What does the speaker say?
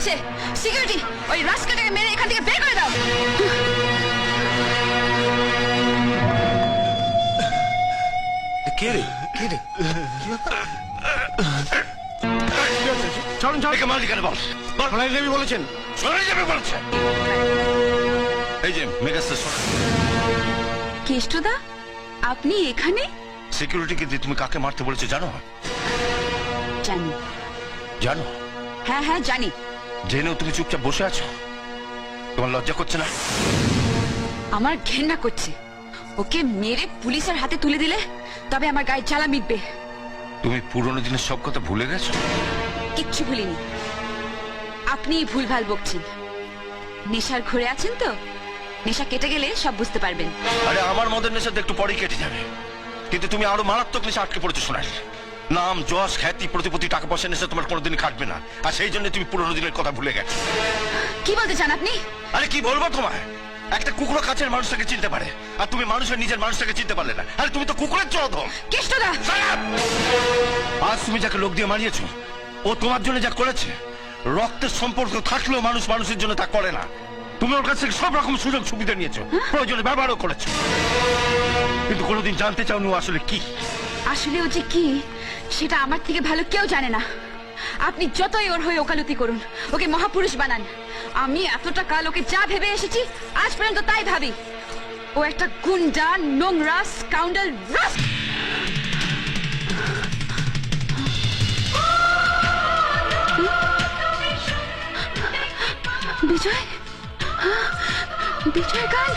হচ্ছে। সিকিউরিটি, ওই রাস্কাটাকে মেরে এখান থেকে বের করে দাও। কে রে? চলুন চল। একে মালিক বল। সোনাই দেবী বলেছেন। শোনাই যাবে বলছে। এই যে মেগাস্টার কেষ্টদা, আপনি এখানে? সিকিউরিটিকে দিয়ে তুমি কাকে মারতে বলেছো জানো? জানি। জানো? হ্যাঁ হ্যাঁ জানি। জেনেও তুমি চুপচাপ বসে আছো? তোমার লজ্জা করছে না? আমার ঘেন্না করছে। ওকে মেরে পুলিশের হাতে তুলে দিলে তবে আমার গায়ে জ্বালা মিটবে। তুমি পুরনো দিনের সব কথা ভুলে গেছো? কিচ্ছু ভুলিনি। আপনি ভুলভাল বকছেন। নেশার ঘুরে আছেন তো, নেশা কেটে গেলে সব বুঝতে পারবেন। আরে আমার মদের নেশা তো একটু পরেই কেটে যাবে, কিন্তু তুমি আরো মারাত্মক নেশা আটকে পড়েছো সোনাই। নাম, যশ, খ্যাতি, প্রতিপত্তি, টাকা পয়সা নেশা তোমার কোনোদিনই কাটবে না, আর সেই জন্য তুমি পুরনো দিনের কথা ভুলে গেছো। কি বলতে চান আপনি? আরে কি বলবো তোমায়? একটা কুকুর কাছের মানুষটাকে চিনতে পারে, আর তুমি মানুষের নিজের মানুষটাকে চিনতে পারলে না। আরে তুমি তো কুকুরের চোদম। কেষ্টদা! আজ তুমি যাকে লোক দিয়ে মারিয়েছো, ও তোমার জন্য যা করেছে, রক্তের সম্পর্ক থাকলেও মানুষ মানুষের জন্য তা করে না। তুমি ওর কাছ থেকে সব রকম সুযোগ সুবিধা নিয়েছো, প্রয়োজনে ব্যবহারও করেছো, কিন্তু কোনোদিন জানতে চাওনি ও আসলে কি। আসলে ও যে কি সেটা আমার থেকে ভালো কেউ জানে না। আপনি যতই ওর হয়ে ওকালতি করুন, ওকে মহাপুরুষ বানান, আমি এতটা কাল ওকে যা ভেবে এসেছি আজ পর্যন্ত তাই ভাবি। ও একটা গুন্ডা, নোংরা, স্কাউন্ডাল, বিজয়, বিজয় গান।